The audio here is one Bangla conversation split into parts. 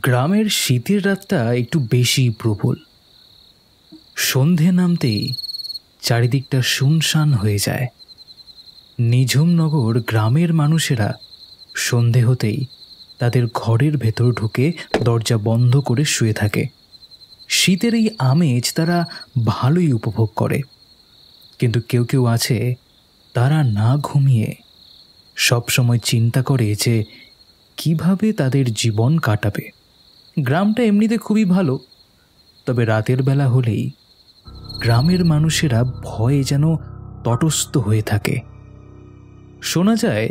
গ্রামের শীতের রাতটা একটু বেশি প্রবল। সন্ধে নামতেই চারিদিকটা শুনশান হয়ে যায়। নিঝুম নগর গ্রামের মানুষেরা সন্ধে হতেই তাদের ঘরের ভেতর ঢুকে দরজা বন্ধ করে শুয়ে থাকে। শীতের এই আমেজ তারা ভালোই উপভোগ করে, কিন্তু কেউ কেউ আছে তারা না ঘুমিয়ে সবসময় চিন্তা করে যে কিভাবে তাদের জীবন কাটাবে। গ্রামটা এমনিতে খুবই ভালো, তবে রাতের বেলা হলেই গ্রামের মানুষেরা ভয়ে যেন তটস্থ হয়ে থাকে। শোনা যায়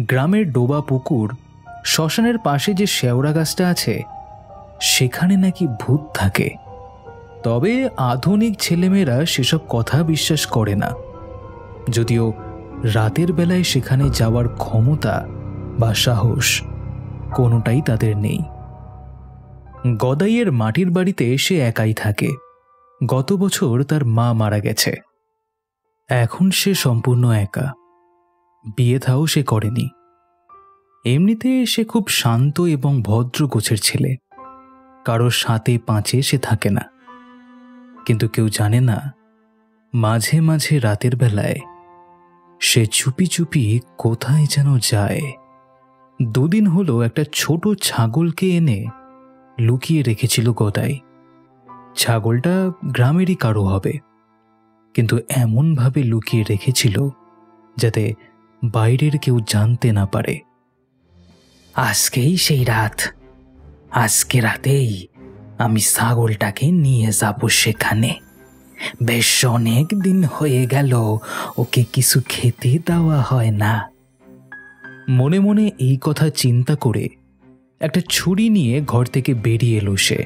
গ্রামের ডোবা পুকুর, শ্মশানের পাশে যে শেওড়া গাছটা আছে সেখানে নাকি ভূত থাকে। তবে আধুনিক ছেলেমেয়েরা সেসব কথা বিশ্বাস করে না, যদিও রাতের বেলায় সেখানে যাওয়ার ক্ষমতা বা সাহস কোনোটাই তাদের নেই। গদাইয়ের মাটির বাড়িতে সে একাই থাকে। গত বছর তার মা মারা গেছে। এখন সে সম্পূর্ণ একা। বিয়ে থাও সে করেনি। এমনিতে সে খুব শান্ত এবং ভদ্র গোছের ছেলে। কারোর সাথে পাঁচে সে থাকে না। কিন্তু কেউ জানে না, মাঝে মাঝে রাতের বেলায় সে চুপি চুপি কোথায় যেন যায়। দুদিন হলো একটা ছোট ছাগলকে এনে লুকিয়ে রেখেছিল গদাই। ছাগলটা গ্রামেরই কারো হবে, কিন্তু এমনভাবে লুকিয়ে রেখেছিল যাতে বাইরের কেউ জানতে না পারে। আজকেই সেই রাত। আজকে রাতেই আমি ছাগলটাকে নিয়ে যাব সেখানে। বেশ অনেক দিন হয়ে গেল ওকে কিছু খেতে দেওয়া হয় না। মনে মনে এই কথা চিন্তা করে একটা ছুরি নিয়ে ঘর থেকে বেরিয়ে এলো সে।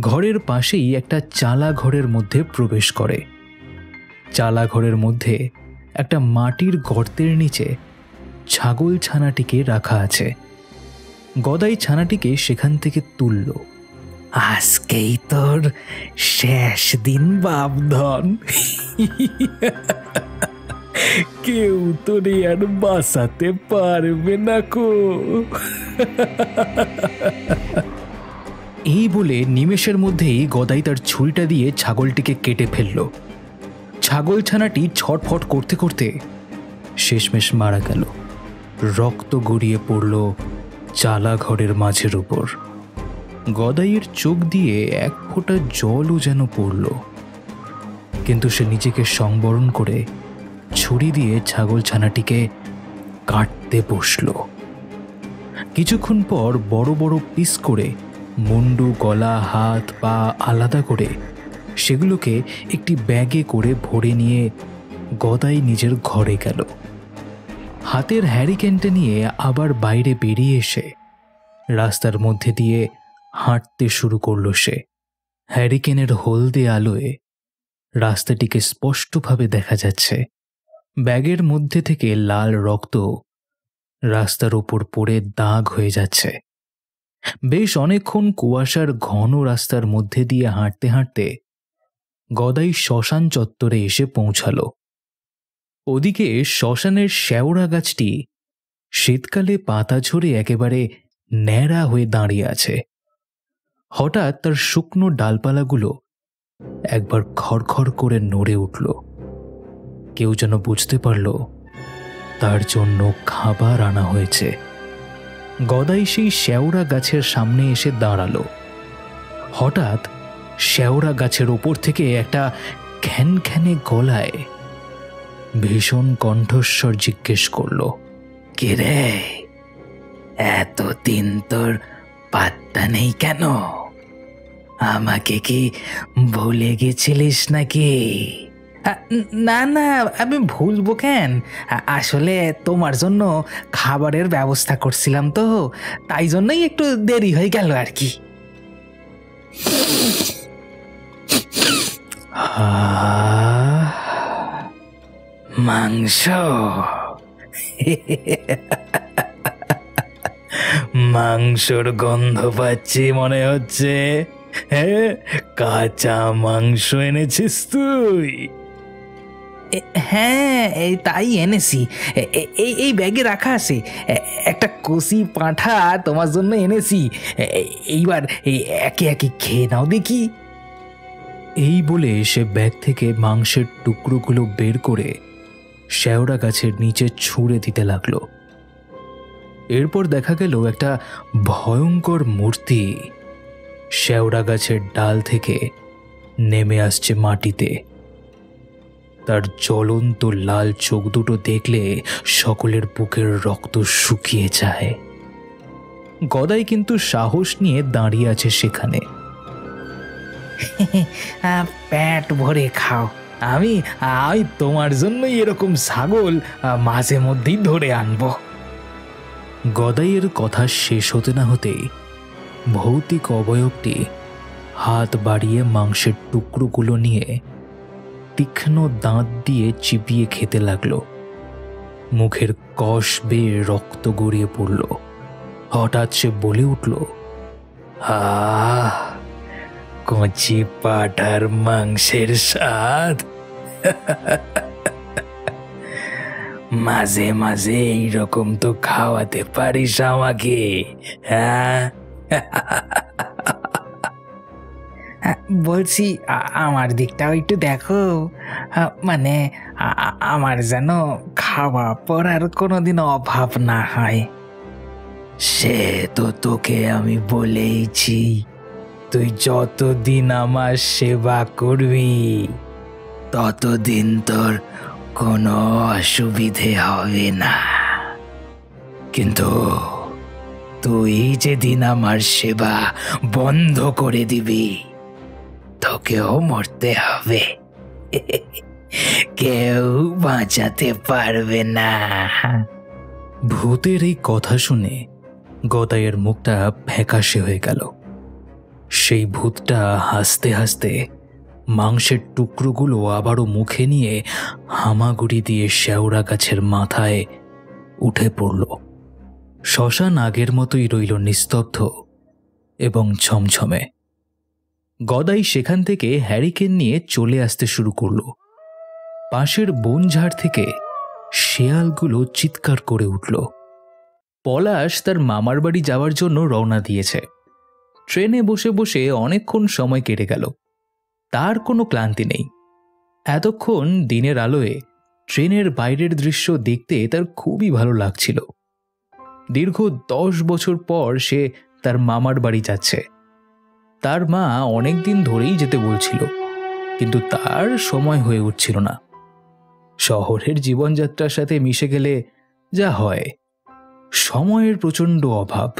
ঘরের পাশেই একটা চালা ঘরের মধ্যে প্রবেশ করে। চালা ঘরের মধ্যে একটা মাটির গর্তের নিচে ছাগল ছানাটিকে রাখা আছে। গদাই ছানাটিকে সেখান থেকে তুলল। আজকেই তোর শেষ দিন বাপধন। কেউ তোরে আর বাঁচাতে পারবে না কো। এই বলে নিমেষের মধ্যেই গদাই তার ছুরিটা দিয়ে ছাগলটিকে কেটে ফেলল। ছাগল ছানাটি ছটফট করতে করতে শেষমেশ মারা গেল। রক্ত গড়িয়ে পড়ল চালা ঘরের মাঝের উপর। গদাইয়ের চোখ দিয়ে এক ফোঁটা জলও যেন পড়ল, কিন্তু সে নিজেকে সংবরণ করে ছুরি দিয়ে ছাগল ছানাটিকে কাটতে বসল। কিছুক্ষণ পর বড় বড় পিস করে মুন্ডু, গলা, হাত, পা আলাদা করে সেগুলোকে একটি ব্যাগে করে ভরে নিয়ে গদাই নিজের ঘরে গেল। হাতের হ্যারিকেনটা নিয়ে আবার বাইরে বেরিয়ে এসে রাস্তার মধ্যে দিয়ে হাঁটতে শুরু করল সে। হ্যারিকেনের হলদে আলোয় রাস্তাটিকে স্পষ্টভাবে দেখা যাচ্ছে। ব্যাগের মধ্যে থেকে লাল রক্ত রাস্তার উপর পড়ে দাগ হয়ে যাচ্ছে। বেশ অনেকক্ষণ কুয়াশার ঘন রাস্তার মধ্যে দিয়ে হাঁটতে হাঁটতে গদাই শ্মশান চত্বরে এসে পৌঁছাল। ওদিকে শ্মশানের শেওড়া গাছটি শীতকালে পাতা ঝরে একেবারে ন্যাড়া হয়ে দাঁড়িয়ে আছে। হঠাৎ তার শুকনো ডালপালাগুলো একবার খড়খড় করে নড়ে উঠল। কেউ যেন বুঝতে পারল তার জন্য খাবার আনা হয়েছে। গদাই সেই শেওড়া গাছের সামনে এসে দাঁড়ালো। হঠাৎ শেওড়া গাছের ওপর থেকে একটা খ্যানখ্যানে গলায় ভীষণ কণ্ঠস্বর জিজ্ঞেস করল, কে রে? এতদিন তোর পাত্তা নেই কেন? আমাকে কি ভুলে গেছিলিস নাকি? না না, আমি ভুলবো কেন? আসলে তোমার জন্য খাবারের ব্যবস্থা করছিলাম তো, তাই জন্যই একটু দেরি হয়ে গেল আর কি। মাংস? মাংসর গন্ধ পাচ্ছি মনে হচ্ছে। হ্যাঁ, কাঁচা মাংস এনেছিস তুই? হ্যাঁ, তাই এনেছি। এই ব্যাগে রাখা আছে। একটা কষি পাঁঠা তোমার জন্য এনেছি। এইবার একে একে খেয়ে নাও দেখি। এই বলে সে ব্যাগ থেকে মাংসের টুকরোগুলো বের করে শেওড়া গাছের নিচে ছুঁড়ে দিতে লাগলো। এরপর দেখা গেল একটা ভয়ঙ্কর মূর্তি শেওড়া গাছের ডাল থেকে নেমে আসছে মাটিতে। তার জ্বলন্ত লাল চোখ দুটো দেখলে সকলের বুকের রক্ত শুকিয়ে যায়। গদাই কিন্তু সাহস নিয়ে দাঁড়িয়ে আছে সেখানে। পেট ভরে খাও, আমি আমি তোমার জন্যই এরকম ছাগল মাঝে মধ্যেই ধরে আনবো। গদাইয়ের কথা শেষ হতে না হতেই ভৌতিক অবয়বটি হাত বাড়িয়ে মাংসের টুকরোগুলো নিয়ে তীক্ষ্ণ দাঁত দিয়ে চিবিয়ে খেতে লাগলো। মুখের কষ বেয়ে রক্ত গড়িয়ে পড়ল। হঠাৎ সে বলে উঠল, আহ, কচি পাঁঠার মাংসের স্বাদ। মাঝে মাঝে এইরকম তো খাওয়াতে পারিস আমাকে, হ্যাঁ? বলছি আমার দিকটাও একটু দেখো, মানে আমার যেন খাওয়া পড়ার কোনোদিন অভাব না হয়। সে তো তোকে আমি বলেইছি, তুই যতদিন আমার সেবা করবি ততদিন তোর কোনো অসুবিধে হবে না, কিন্তু তুই যেদিন আমার সেবা বন্ধ করে দিবি তোকেও মরতে হবে, কেউ বাঁচাতে পারবে না। ভূতের এই কথা শুনে গদাইয়ের মুখটা ফ্যাকাশে হয়ে গেল। সেই ভূতটা হাসতে হাসতে মাংসের টুকরোগুলো আবারও মুখে নিয়ে হামাগুড়ি দিয়ে শেওড়া গাছের মাথায় উঠে পড়ল। শ্মশান আগের মতোই রইল নিস্তব্ধ এবং ছমছমে। গদাই সেখান থেকে হ্যারিকেন নিয়ে চলে আসতে শুরু করল। পাশের বনঝাড় থেকে শেয়ালগুলো চিৎকার করে উঠল। পলাশ তার মামার বাড়ি যাওয়ার জন্য রওনা দিয়েছে। ট্রেনে বসে বসে অনেকক্ষণ সময় কেটে গেল। তার কোনো ক্লান্তি নেই। এতক্ষণ দিনের আলোয় ট্রেনের বাইরের দৃশ্য দেখতে তার খুবই ভালো লাগছিল। দীর্ঘ 10 বছর পর সে তার মামার বাড়ি যাচ্ছে। তার মা অনেক দিন ধরেই যেতে বলছিল, কিন্তু তার সময় হয়ে উঠছিল না। শহরের জীবনযাত্রার সাথে মিশে গেলে যা হয়, সময়ের প্রচণ্ড অভাব।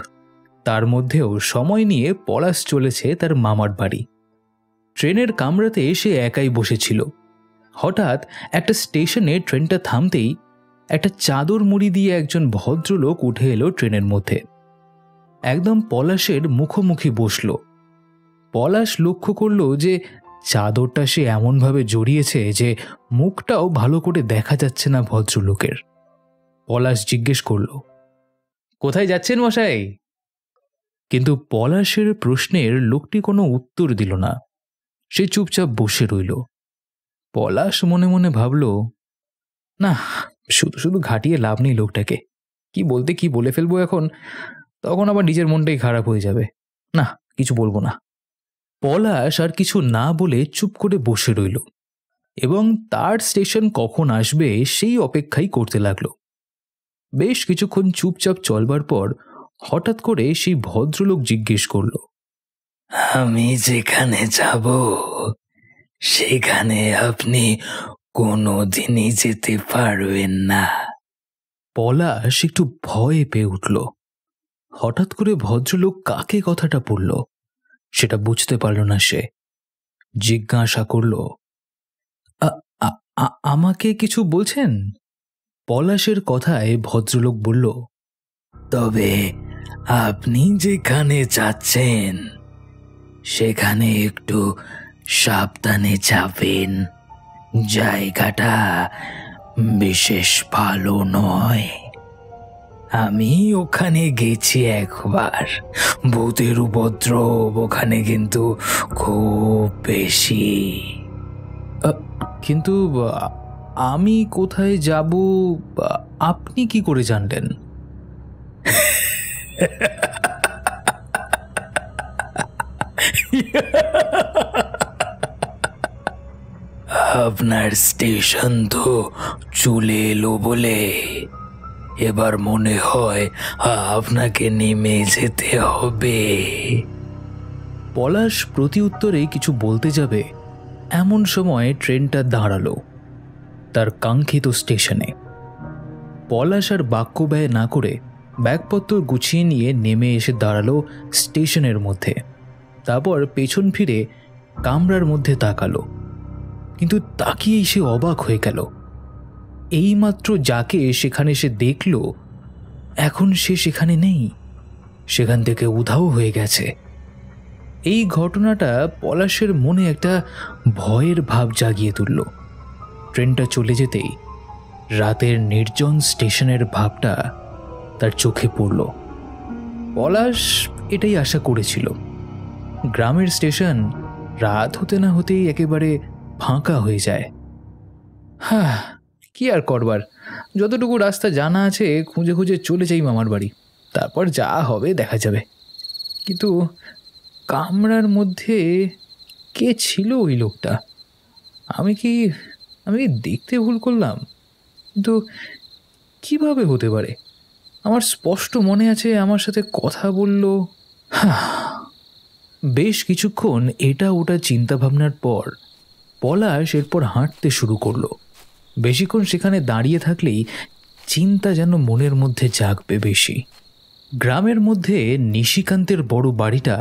তার মধ্যেও সময় নিয়ে পলাশ চলেছে তার মামার বাড়ি। ট্রেনের কামরাতে সে একাই বসেছিল। হঠাৎ একটা স্টেশনে ট্রেনটা থামতেই একটা চাদর মুড়ি দিয়ে একজন ভদ্রলোক উঠে এলো ট্রেনের মধ্যে। একদম পলাশের মুখোমুখি বসল। পলাশ লক্ষ্য করল যে চাদরটা সে এমনভাবে জড়িয়েছে যে মুখটাও ভালো করে দেখা যাচ্ছে না ভদ্রলোকের। পলাশ জিজ্ঞেস করল, কোথায় যাচ্ছেন মশাই? কিন্তু পলাশের প্রশ্নের লোকটি কোনো উত্তর দিল না। সে চুপচাপ বসে রইল। পলাশ মনে মনে ভাবল, না, শুধু শুধু ঘাটিয়ে লাভ নেই লোকটাকে। কি বলতে কি বলে ফেলবো এখন, তখন আবার নিজের মনটাই খারাপ হয়ে যাবে। না, কিছু বলবো না। পলাশ আর কিছু না বলে চুপ করে বসে রইল এবং তার স্টেশন কখন আসবে সেই অপেক্ষাই করতে লাগলো। বেশ কিছুক্ষণ চুপচাপ চলবার পর হঠাৎ করে সেই ভদ্রলোক জিজ্ঞেস করল, আমি যেখানে যাব সেখানে আপনি কোনোদিনই যেতে পারবেন না। পলাশ একটু ভয় পেয়ে উঠল। হঠাৎ করে ভদ্রলোক কাকে কথাটা বলল সেটা বুঝতে পারল না সে। জিজ্ঞাসা করল, আমাকে কিছু বলছেন? পলাশের কথায় ভদ্রলোক বলল, তবে আপনি যেখানে যাচ্ছেন সেখানে একটু সাবধানে যাবেন। জায়গাটা বিশেষ ভালো নয়। আমি ওখানে গেছি একবার। ভূতের উপদ্রব ওখানে কিন্তু খুব বেশি। কিন্তু আমি কোথায় যাব আপনি কি করে জানলেন? আপনার স্টেশন তো চলে এলো বলে এবার মনে হয় আপনাকে নেমে যেতে হবে। পলাশ প্রতি উত্তরে কিছু বলতে যাবে এমন সময় ট্রেনটা দাঁড়ালো তার কাঙ্ক্ষিত স্টেশনে। পলাশ আর বাক্য ব্যয় না করে ব্যাগপত্র গুছিয়ে নিয়ে নেমে এসে দাঁড়ালো স্টেশনের মধ্যে। তারপর পেছন ফিরে কামরার মধ্যে তাকালো, কিন্তু তাকিয়েই সে অবাক হয়ে গেল। এইমাত্র যাকে সেখানে সে দেখল এখন সে সেখানে নেই, সেখান থেকে উধাও হয়ে গেছে। এই ঘটনাটা পলাশের মনে একটা ভয়ের ভাব জাগিয়ে তুলল। ট্রেনটা চলে যেতেই রাতের নির্জন স্টেশনের ভাবটা তার চোখে পড়ল। পলাশ এটাই আশা করেছিল। গ্রামের স্টেশন রাত হতে না হতেই একেবারে ফাঁকা হয়ে যায়। কি আর করবার, যতটুকু রাস্তা জানা আছে খুঁজে খুঁজে চলে যাই মামার বাড়ি, তারপর যা হবে দেখা যাবে। কিন্তু কামরার মধ্যে কে ছিল ওই লোকটা? আমি কি দেখতে ভুল করলাম? কিন্তু কিভাবে হতে পারে? আমার স্পষ্ট মনে আছে আমার সাথে কথা বলল। বেশ কিছুক্ষণ এটা ওটা চিন্তাভাবনার পর পলাশ এরপর হাঁটতে শুরু করলো। বেশিক্ষণ সেখানে দাঁড়িয়ে থাকলেই চিন্তা যেন মনের মধ্যে জাগবে বেশি। গ্রামের মধ্যে নিশিকান্তের বড় বাড়িটা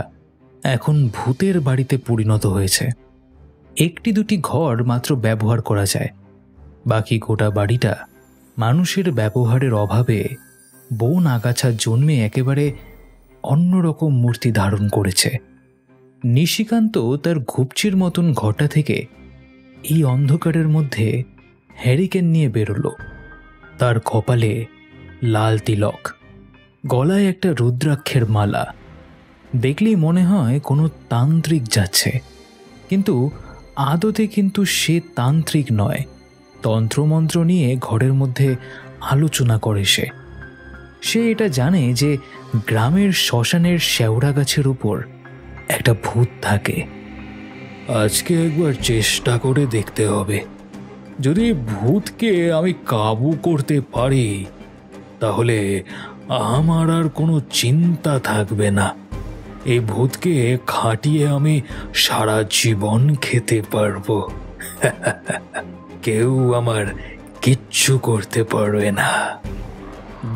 এখন ভূতের বাড়িতে পরিণত হয়েছে। একটি দুটি ঘর মাত্র ব্যবহার করা যায়, বাকি গোটা বাড়িটা মানুষের ব্যবহারের অভাবে বন আগাছা জন্মে একেবারে অন্যরকম মূর্তি ধারণ করেছে। নিশিকান্ত তার ঘুপচির মতন ঘটা থেকে এই অন্ধকারের মধ্যে হ্যারিকেন নিয়ে বেরোলো। তার কপালে লাল তিলক, গলায় একটা রুদ্রাক্ষের মালা। দেখলেই মনে হয় কোনো তান্ত্রিক যাচ্ছে, কিন্তু আদতে কিন্তু সে তান্ত্রিক নয়। তন্ত্রমন্ত্র নিয়ে ঘরের মধ্যে আলোচনা করে সে এটা জানে যে গ্রামের শ্মশানের শেওড়া গাছের উপর একটা ভূত থাকে। আজকে একবার চেষ্টা করে দেখতে হবে, যদি ভূতকে আমি কাবু করতে পারি তাহলে আমার আর কোনো চিন্তা থাকবে না। এই ভূতকে খাটিয়ে আমি সারা জীবন খেতে পারবো। কেউ আমার কিচ্ছু করতে পারবে না।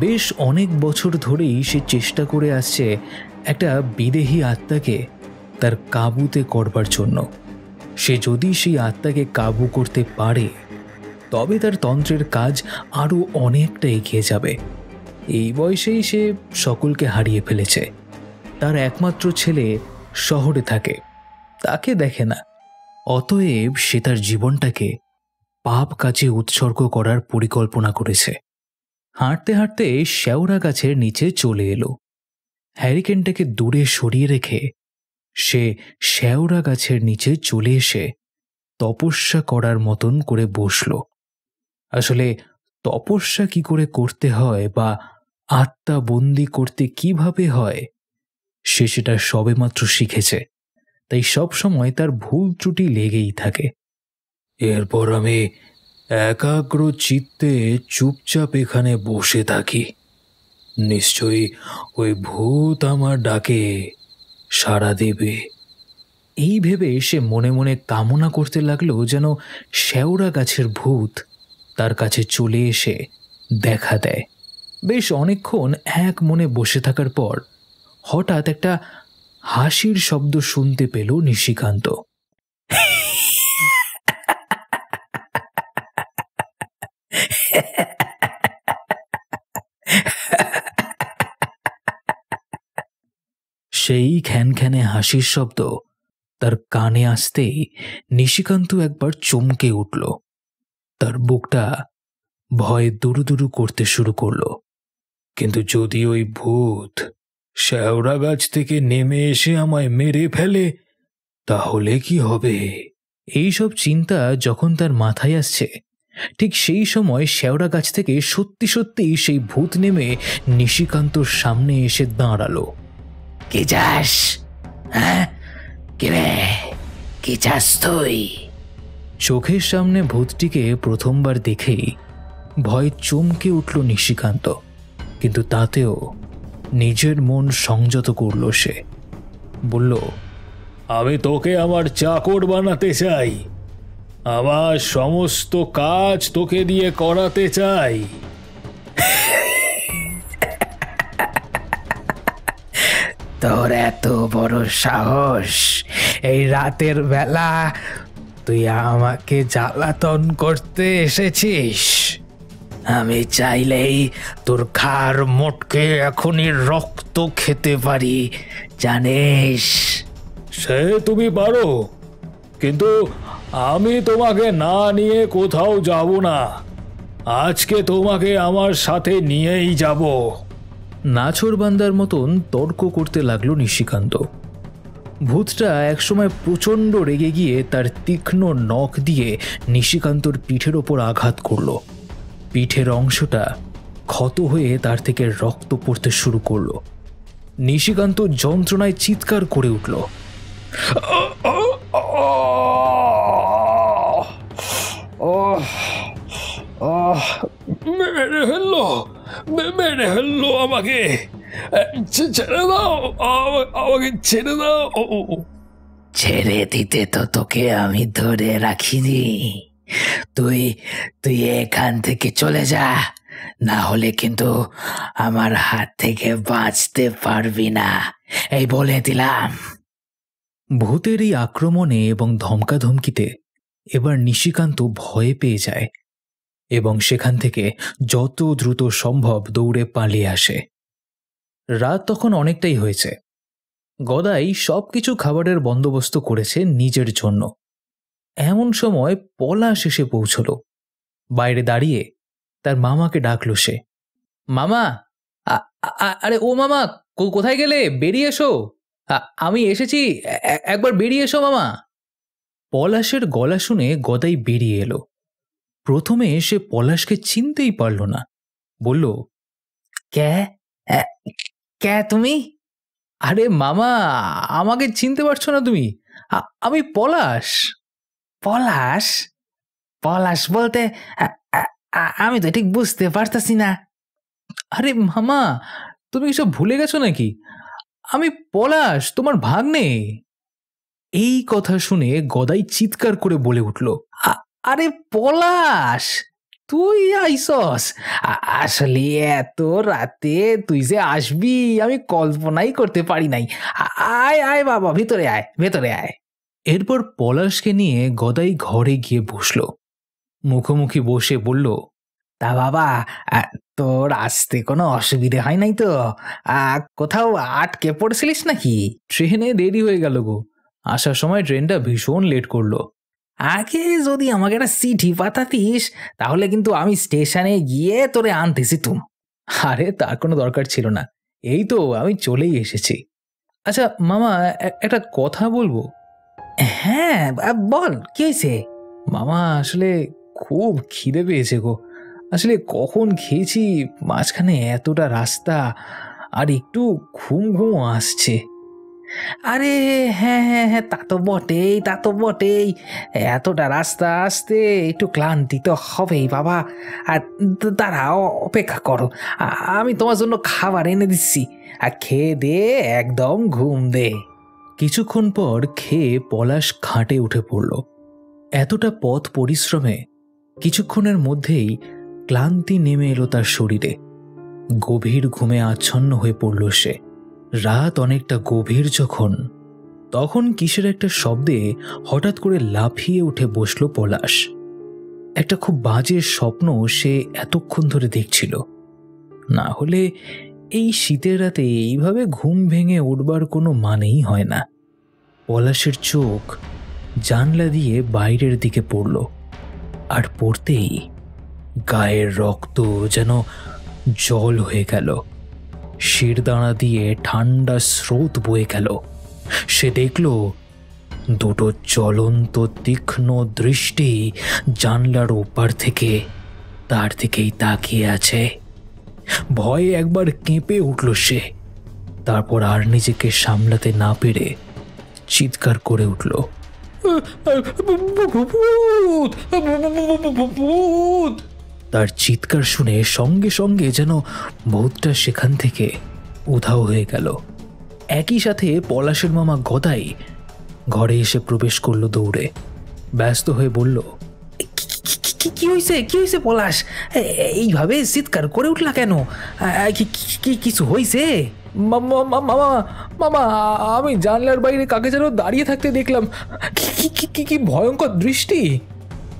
বেশ অনেক বছর ধরেই সে চেষ্টা করে আসছে একটা বিদেহী আত্মাকে তার কাবুতে করবার জন্য। সে যদি সেই আত্মাকে কাবু করতে পারে তবে তার তন্ত্রের কাজ আরও অনেকটা এগিয়ে যাবে। এই বয়সেই সে সকলকে হারিয়ে ফেলেছে। তার একমাত্র ছেলে শহরে থাকে, তাকে দেখে না। অতএব সে তার জীবনটাকে পাপ কাজে উৎসর্গ করার পরিকল্পনা করেছে। হাঁটতে হাঁটতে শেওড়া গাছের নিচে চলে এলো। হ্যারিকেনটাকে দূরে সরিয়ে রেখে সে শেওড়া গাছের নিচে চলে এসে তপস্যা করার মতন করে বসল। আসলে তপস্যা কি করে করতে হয় বা আত্মা বন্দি করতে কিভাবে হয় সে সেটা সবেমাত্র শিখেছে, তাই সব সময় তার ভুল ত্রুটি লেগেই থাকে। এরপর আমি একাগ্র চিত্তে চুপচাপ এখানে বসে থাকি। নিশ্চয়ই ওই ভূত আমার ডাকে সাড়া দেবে। এই ভেবে সে মনে মনে কামনা করতে লাগলো যেন শেওড়া গাছের ভূত তার কাছে চলে এসে দেখা দেয়। বেশ অনেকক্ষণ এক মনে বসে থাকার পর হঠাৎ একটা হাসির শব্দ শুনতে পেল নিশিকান্ত। সেই খ্যানখ্যানে হাসির শব্দ তার কানে আসতেই নিশিকান্ত একবার চমকে উঠল। তার বুকটা ভয়ে দুরুদুরু করতে শুরু করল। কিন্তু যদি ওই ভূত শেওড়া গাছ থেকে নেমে এসে আমায় মেরে ফেলে তাহলে কি হবে? এইসব চিন্তা যখন তার মাথায় আসছে ঠিক সেই সময় শেওড়া গাছ থেকে সত্যি সত্যি সেই ভূত নেমে নিশিকান্তর সামনে এসে দাঁড়ালো। কে যাস? হ্যাঁ, কে রে? কি চাস তুই? চোখের সামনে ভূতটিকে প্রথমবার দেখেই ভয় চমকে উঠল নিশিকান্ত, কিন্তু তাতেও নিজের মন সংযত করল। সে বলল, আমি তোকে আমার চাকর বানাতে চাই, আমার সমস্ত কাজ তোকে দিয়ে করাতে চাই। তোর এত বড় সাহস! এই রাতের বেলা তুই আমাকে জ্বালাতন করতে এসেছিস? আমি চাইলেই তোর ঘাড় মোটকে এখনই রক্ত খেতে পারি, জানিস? সে তুমি পারো, কিন্তু আমি তোমাকে না নিয়ে কোথাও যাব না। আজকে তোমাকে আমার সাথে নিয়েই যাব। নাছোড়বান্দার মতন তর্ক করতে লাগলো নিশিকান্ত। ভূতটা একসময় প্রচণ্ড রেগে গিয়ে তার তীক্ষ্ণ নখ দিয়ে নিশিকান্তর পিঠের ওপর আঘাত করলো। পিঠের অংশটা ক্ষত হয়ে তার থেকে রক্ত পড়তে শুরু করলো। নিশিকান্ত যন্ত্রণায় চিৎকার করে উঠল। মেরে ফেললো, মেরে ফেললো আমাকে। ছেড়ে দাও, আমাকে ছেড়ে দাও। ছেড়ে দিতে তো তোকে আমি ধরে রাখিনি। তুই তুই এখান থেকে চলে যা, না হলে কিন্তু আমার হাত থেকে বাঁচতে পারবি না, এই বলে দিলাম। ভূতের এই আক্রমণে এবং ধমকাধমকিতে এবার নিশিকান্ত ভয় পেয়ে যায় এবং সেখান থেকে যত দ্রুত সম্ভব দৌড়ে পালিয়ে আসে। রাত তখন অনেকটাই হয়েছে। গদাই সবকিছু খাবারের বন্দোবস্ত করেছে নিজের জন্য। এমন সময় পলাশ এসে পৌঁছল। বাইরে দাঁড়িয়ে তার মামাকে ডাকল সে। মামা, আরে ও মামা, কোথায় গেলে? বেরিয়ে এসো, আমি এসেছি, একবার বেরিয়ে এসো মামা। পলাশের গলা শুনে গদাই বেরিয়ে এলো। প্রথমে সে পলাশকে চিনতেই পারল না। বলল, কে কে তুমি? আরে মামা, আমাকে চিনতে পারছো না তুমি? আমি পলাশ। পলাশ? পলাশ বলতে আমি তো ঠিক বুঝতে পারতাছি না। আরে মামা, তুমি এসব ভুলে গেছো নাকি? আমি পলাশ, তোমার ভাগ্নে। এই কথা শুনে গদাই চিৎকার করে বলে উঠল, আরে পলাশ, তুই আইসস? আসলে এত রাতে তুই যে আসবি আমি কল্পনাই করতে পারি নাই। আয় আয় বাবা, ভিতরে আয়, ভেতরে আয়। এরপর পলাশকে নিয়ে গদাই ঘরে গিয়ে বসল। মুখোমুখি বসে বলল, তা বাবা, তোর আসতে কোনো অসুবিধে হয় নাই তো? কোথাও আটকে পড়েছিলিস নাকি? ট্রেনে দেরি হয়ে গেল গো, আসার সময় ট্রেনটা ভীষণ লেট করলো। আগে যদি আমাকে একটা চিঠি পাঠাতিস তাহলে কিন্তু আমি স্টেশনে গিয়ে তোরে আনতেছি তুম। আরে তার কোনো দরকার ছিল না, এই তো আমি চলেই এসেছি। আচ্ছা মামা, একটা কথা বলবো? হ্যাঁ বল, কি হয়েছে? মামা, আসলে খুব খিদে পেয়েছে গো। আসলে কখন খেয়েছি, মাঝখানে এতটা রাস্তা, আর একটু ঘুম ঘুম আসছে। আরে হ্যাঁ হ্যাঁ হ্যাঁ, তা তো বটেই, তা তো বটেই। এতটা রাস্তা আসতে একটু ক্লান্তি তো হবেই বাবা। আর দাঁড়াও, অপেক্ষা করো, আমি তোমার জন্য খাবার এনে দিচ্ছি, আর খেয়ে দে একদম ঘুম দে। কিছুক্ষণ পর খেয়ে পলাশ খাটে উঠে পড়ল। এতটা পথ পরিশ্রমে কিছুক্ষণের মধ্যেই ক্লান্তি নেমে এলো তার শরীরে। গভীর ঘুমে আচ্ছন্ন হয়ে পড়ল সে। রাত অনেকটা গভীর যখন, তখন কিসের একটা শব্দে হঠাৎ করে লাফিয়ে উঠে বসল পলাশ। একটা খুব বাজে স্বপ্ন সে এতক্ষণ ধরে দেখছিল। না হলে এই শীতের রাতে এইভাবে ঘুম ভেঙে উঠবার কোনো মানেই হয় না। পলাশের চোখ জানলা দিয়ে বাইরের দিকে পড়ল, আর পড়তেই গায়ের রক্ত যেন জল হয়ে গেল। শিরদাঁড়া দিয়ে ঠান্ডা স্রোত বয়ে গেল। সে দেখল দুটো জ্বলন্ত তীক্ষ্ণ দৃষ্টি জানলার ওপার থেকে তার দিকেই তাকিয়ে আছে। ভয়ে একবার কেঁপে উঠল সে, তারপর আর নিজেকে সামলাতে না পেরে চিৎকার করে উঠল, ভূত! তার চিৎকার শুনে সঙ্গে সঙ্গে যেন ভূতটা সেখান থেকে উধাও হয়ে গেল। একই সাথে পলাশের মামা গদাই ঘরে এসে প্রবেশ করলো দৌড়ে। ব্যস্ত হয়ে বলল, কি হয়েছে, কি হয়েছে পলাশ? এইভাবে চিৎকার করে উঠলা কেন? কিছু হয়েছে? মামা, আমি জানলার বাইরে কাকে যেন দাঁড়িয়ে থাকতে দেখলাম। কি ভয়ঙ্কর দৃষ্টি!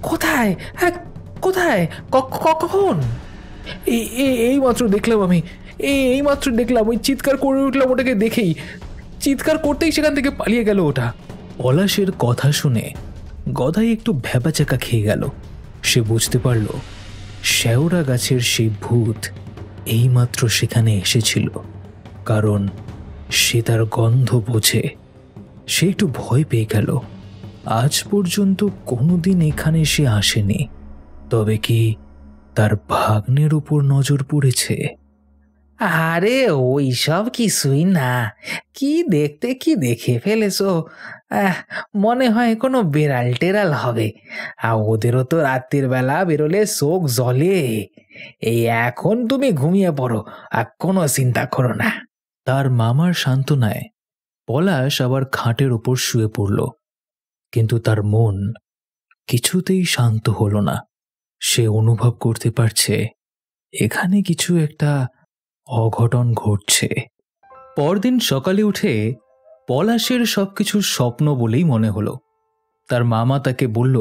কোথায়? হ্যাঁ, কোথায়? কখন? এই মাত্র দেখলাম আমি, এই মাত্র দেখলাম। ওই চিৎকার করে উঠলাম ওটাকে দেখেই, চিৎকার করতেই সেখান থেকে পালিয়ে গেল ওটা। পলাশের কথা শুনে গদাই একটু ভ্যাবাচাকা খেয়ে গেল। সে বুঝতে পারল শেওড়া গাছের সেই ভূত এইমাত্র সেখানে এসেছিল, কারণ সে তার গন্ধ বোঝে। সে একটু ভয় পেয়ে গেল। আজ পর্যন্ত কোনোদিন এখানে সে আসেনি, তবে কি তার ভাগ্নের উপর নজর পড়েছে? আরে ওই সব কিছুই না। কি দেখে ফেলেছো? মনে হয় কোনো বেড়াল টেরাল হবে। ওদেরও তো রাত্রির বেলা বেরোলে চোখ জ্বলে। এই এখন তুমি ঘুমিয়ে পড়ো, আর কোনো চিন্তা করো না। তার মামার সান্ত্বনায় পলাশ আবার খাটের ওপর শুয়ে পড়ল, কিন্তু তার মন কিছুতেই শান্ত হল না। সে অনুভব করতে পারছে এখানে কিছু একটা অঘটন ঘটছে। পরদিন সকালে উঠে পলাশের সবকিছু স্বপ্ন বলেই মনে হলো। তার মামা তাকে বলল,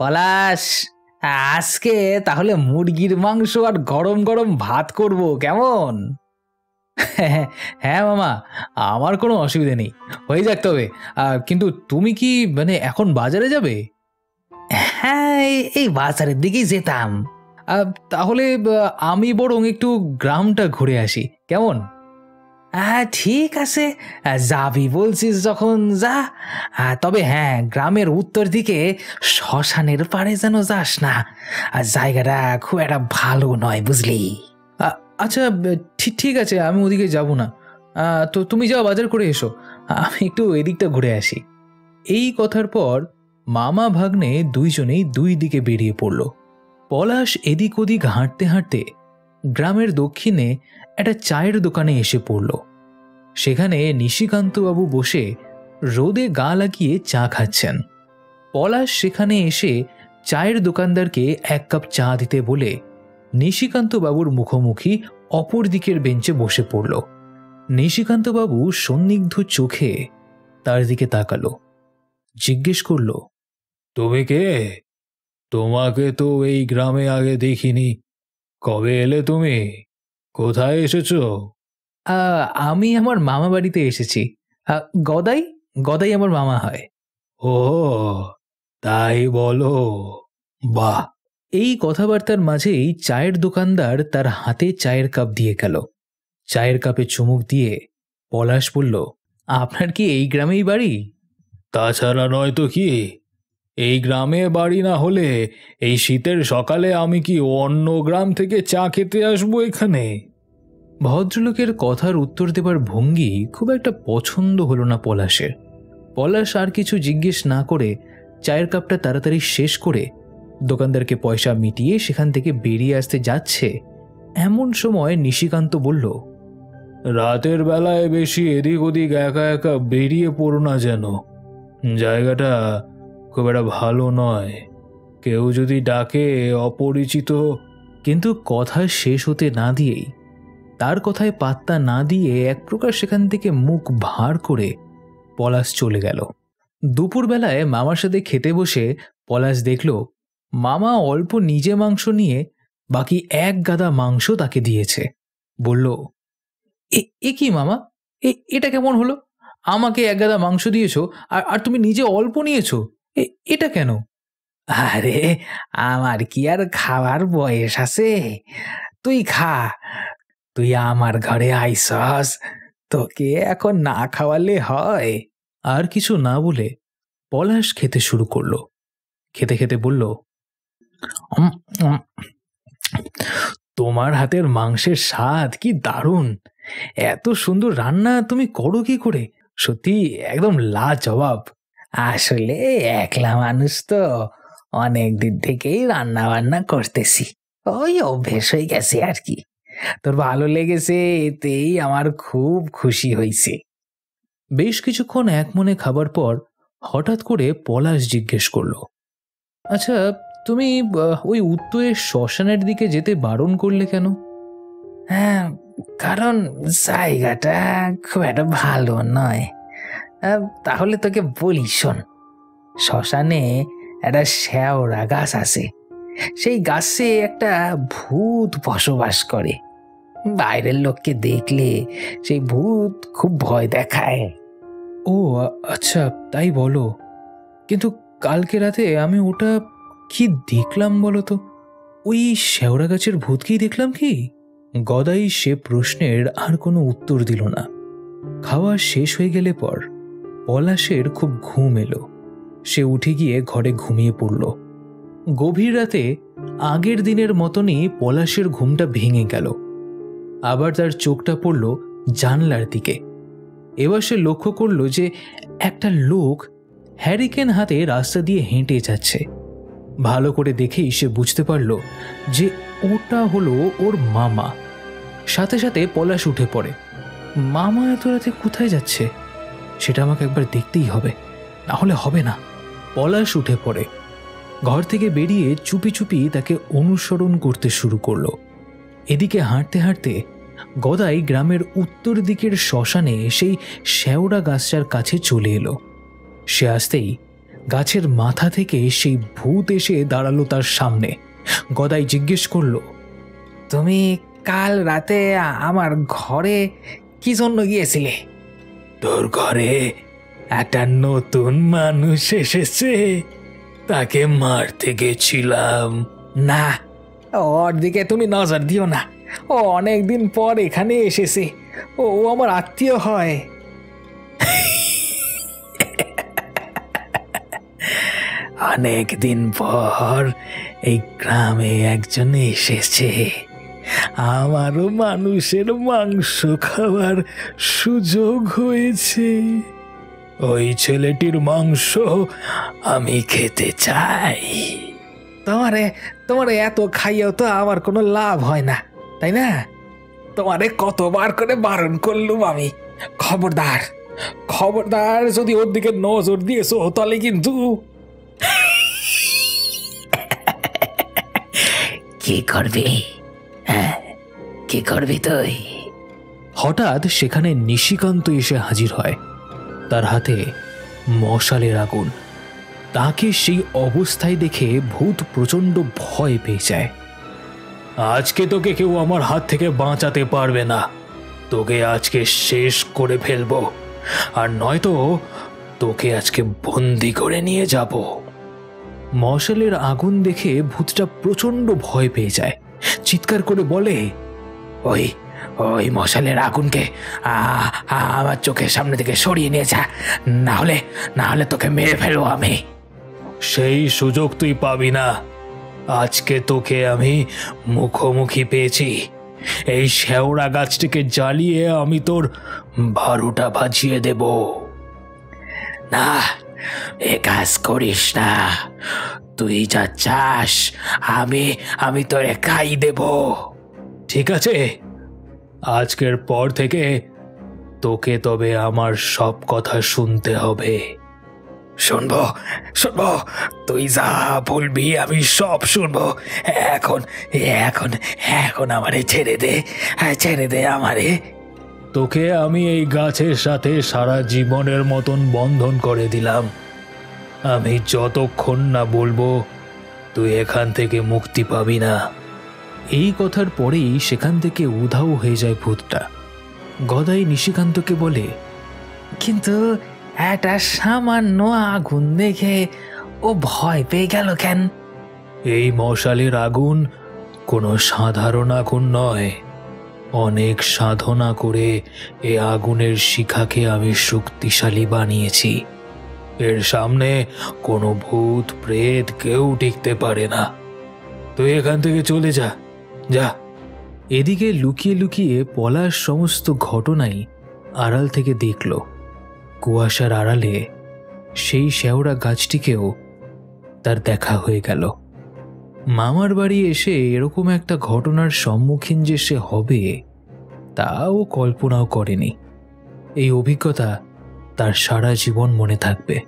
পলাশ, আজকে তাহলে মুরগির মাংস আর গরম গরম ভাত করব, কেমন? হ্যাঁ মামা, আমার কোনো অসুবিধে নেই, হয়ে যাক। তবে কিন্তু তুমি কি এখন বাজারে যাবে? হ্যাঁ, এই বাজারের দিকেই যেতাম। তাহলে আমি বরং একটু গ্রামটা ঘুরে আসি, কেমন? ঠিক আছে, যাবি বলছিস যখন যা। তবে হ্যাঁ, গ্রামের উত্তর দিকে শ্মশানের পাড়ে যেন যাস না। জায়গাটা খুব একটা ভালো নয়, বুঝলি? আচ্ছা, ঠিক আছে, আমি ওদিকে যাব না। তো তুমি যাও, বাজার করে এসো, আমি একটু এদিকটা ঘুরে আসি। এই কথার পর মামা ভাগ্নে দুইজনেই দুই দিকে বেরিয়ে পড়ল। পলাশ এদিক ওদিক হাঁটতে হাঁটতে গ্রামের দক্ষিণে একটা চায়ের দোকানে এসে পড়ল। সেখানে নিশিকান্তবাবু বসে রোদে গা লাগিয়ে চা খাচ্ছেন। পলাশ সেখানে এসে চায়ের দোকানদারকে এক কাপ চা দিতে বলে নিশিকান্তবাবুর মুখোমুখি অপর দিকের বেঞ্চে বসে পড়ল। নিশিকান্তবাবু সন্নিগ্ধ চোখে তার দিকে তাকালো, জিজ্ঞেস করল, তুমি কে? তোমাকে তো এই গ্রামে আগে দেখিনি। কবে এলে তুমি? কোথায় এসেছো? আমি আমার মামা বাড়িতে এসেছি। গদাই গদাই আমার মামা হয়। ও তাই বলো? বাহ! এই কথাবার্তার মাঝেই চায়ের দোকানদার তার হাতে চায়ের কাপ দিয়ে গেল। চায়ের কাপে চুমুক দিয়ে পলাশ বলল, আপনার কি এই গ্রামেই বাড়ি? তাছাড়া নয় তো কি। এই গ্রামে বাড়ি না হলে এই শীতের সকালে আমি কি অন্য গ্রাম থেকে চা খেতে আসবো এখানে? ভদ্রলোকের কথার উত্তর দেবার ভঙ্গি খুব একটা পছন্দ হলো না পলাশের। পলাশ আর কিছু জিজ্ঞেস না করে চায়ের কাপটা তাড়াতাড়ি শেষ করে দোকানদারকে পয়সা মিটিয়ে সেখান থেকে বেরিয়ে আসতে যাচ্ছে, এমন সময় নিশিকান্ত বলল, রাতের বেলায় বেশি এদিক ওদিক একা একা বেরিয়ে পড়ো না যেন। জায়গাটা খুব একটা ভালো নয়। কেউ যদি ডাকে অপরিচিত। কিন্তু কথা শেষ হতে না দিয়েই, তার কথায় পাত্তা না দিয়ে এক প্রকার সেখান থেকে মুখ ভার করে পলাশ চলে গেল। দুপুরবেলায় মামার সাথে খেতে বসে পলাশ দেখল মামা অল্প নিজে মাংস নিয়ে বাকি এক গাদা মাংস তাকে দিয়েছে। বলল, এ কি মামা, এটা কেমন হলো? আমাকে এক গাদা মাংস দিয়েছো, আর তুমি নিজে অল্প নিয়েছো, এটা কেন? আরে আমার কি আর খাওয়ার বয়স আছে? তুই খা, তুই আমার ঘরে আইসস, তোকে এখন না খাওয়ালে হয়? আর কিছু না বলে পলাশ খেতে শুরু করলো। খেতে খেতে বলল, উম, উম, তোমার হাতের মাংসের স্বাদ কি দারুণ! এত সুন্দর রান্না তুমি করো কি করে? সত্যি একদম লাজবাব। আসলে একলা মানুষ তো, অনেক দিন থেকেই রান্না বান্না করতেছি, ওই অভ্যেস হয়ে গেছে আর কি। তোর ভালো লেগেছে এতেই আমার খুব খুশি হয়েছে। বেশ কিছুক্ষণ এক মনে খাবার পর হঠাৎ করে পলাশ জিজ্ঞেস করলো, আচ্ছা তুমি ওই উত্তরের শ্মশানের দিকে যেতে বারণ করলে কেন? হ্যাঁ, কারণ জায়গাটা খুব একটা ভালো নয়। তাহলে তোকে বলি শোন, শ্মশানে একটা শেওড়া গাছ আছে, সেই গাছে একটা ভূত বসবাস করে। বাইরের লোককে দেখলে সেই ভূত খুব ভয় দেখায়। ও আচ্ছা, তাই বলো। কিন্তু কালকে রাতে আমি ওটা কি দেখলাম বলো তো? ওই শেওড়া গাছের ভূতকেই দেখলাম কি? গদাই সে প্রশ্নের আর কোনো উত্তর দিল না। খাওয়া শেষ হয়ে গেলে পর পলাশের খুব ঘুম এলো। সে উঠে গিয়ে ঘরে ঘুমিয়ে পড়ল। গভীর রাতে আগের দিনের মতনই পলাশের ঘুমটা ভেঙে গেল। আবার তার চোখটা পড়ল জানলার দিকে। এবার সে লক্ষ্য করল যে একটা লোক হ্যারিকেন হাতে রাস্তা দিয়ে হেঁটে যাচ্ছে। ভালো করে দেখেই সে বুঝতে পারল যে ওটা হলো ওর মামা। সাথে সাথে পলাশ উঠে পড়ে। মামা এত রাতে কোথায় যাচ্ছে সেটা আমাকে একবার দেখতেই হবে, না হলে হবে না। পলাশ উঠে পড়ে, ঘর থেকে বেরিয়ে চুপি চুপি তাকে অনুসরণ করতে শুরু করলো। এদিকে হাঁটতে হাঁটতে গদাই গ্রামের উত্তর দিকের শ্মশানে সেই শেওড়া গাছটার কাছে চলে এলো। সে আসতেই গাছের মাথা থেকে সেই ভূত এসে দাঁড়ালো তার সামনে। গদাই জিজ্ঞেস করলো, তুমি কাল রাতে আমার ঘরে কি জন্য গিয়েছিলে? তোর ঘরে একটা নতুন মানুষ এসেছে, তাকে মারতে গেছিলাম। না, ওর দিকে তুমি নজর দিও না, ও অনেক দিন পর এখানে এসেছে, ও আমার আত্মীয় হয়। অনেক দিন পর এই গ্রামে একজন এসেছে, আমারও মানুষের মাংস খাওয়ার সুযোগ হয়েছে। ওই ছেলেটির মাংস আমি খেতে চাই। তোমারে এত খাইয়েও তো আমার কোনো লাভ হয় না, তাই না? তোমারে কতবার করে বারণ করলুম আমি, খবরদার খবরদার, যদি ওর দিকে নজর দিয়েছো তাহলে কিন্তু। কি করবি? হ্যাঁ, কি করবি তুই? হঠাৎ সেখানে নিশিকান্ত এসে হাজির হয়। তার হাতে মশালের আগুন। তাকে সেই অবস্থায় দেখে ভূত প্রচণ্ড ভয় পেয়ে যায়। আজকে তোকে কেউ আমার হাত থেকে বাঁচাতে পারবে না, তোকে আজকে শেষ করে ফেলবো, আর নয়তো তোকে আজকে বন্দি করে নিয়ে যাব। মশালের আগুন দেখে ভূতটা প্রচণ্ড ভয় পেয়ে যায়। চিৎকার করে বলে, ওই ওই মশালের আগুনকে আমার চোখের সামনে থেকে সরিয়ে নিয়ে যা, না হলে তোকে মেরে ফেলবো আমি। সেই সুযোগ তুই পাবি না। আজকে তোকে আমি মুখোমুখি পেয়েছি। এই শেওড়া গাছটিকে জ্বালিয়ে আমি তোর 12টা বাজিয়ে দেব। না, এ কাজ করিস না, তুই যা চাস আমি তোরে খাই দেব। ঠিক আছে, আজকের পর থেকে তোকে তবে আমার সব কথা শুনতে হবে। শুনবো, তুই যা বলবি আমি সব শুনবো। এখন এখন এখন আমারে ছেড়ে দে আমারে। তোকে আমি এই গাছের সাথে সারা জীবনের মতন বন্ধন করে দিলাম। আমি যতক্ষণ না বলবো তুই এখান থেকে মুক্তি পাবি না। এই কথার পরেই সেখান থেকে উধাও হয়ে যায় ভূতটা। গদাই নিশিকান্তকে বলে, কিন্তু একটা সামান্য আগুন দেখে ও ভয় পেয়ে গেল কেন? এই মশালের আগুন কোনো সাধারণ আগুন নয়। অনেক সাধনা করে এ আগুনের শিখাকে আমি শক্তিশালী বানিয়েছি। এর সামনে কোনো ভূত প্রেত কেউ টিকতে পারে না। তুই এখান থেকে চলে যা, যা। এদিকে লুকিয়ে লুকিয়ে পলাশ সমস্ত ঘটনাই আড়াল থেকে দেখল। কুয়াশার আড়ালে সেই শেওড়া গাছটিকেও তার দেখা হয়ে গেল। মামার বাড়ি এসে এরকম একটা ঘটনার সম্মুখীন যে সে হবে তাও কল্পনাও করেনি। এই অভিজ্ঞতা তার সারা জীবন মনে থাকবে।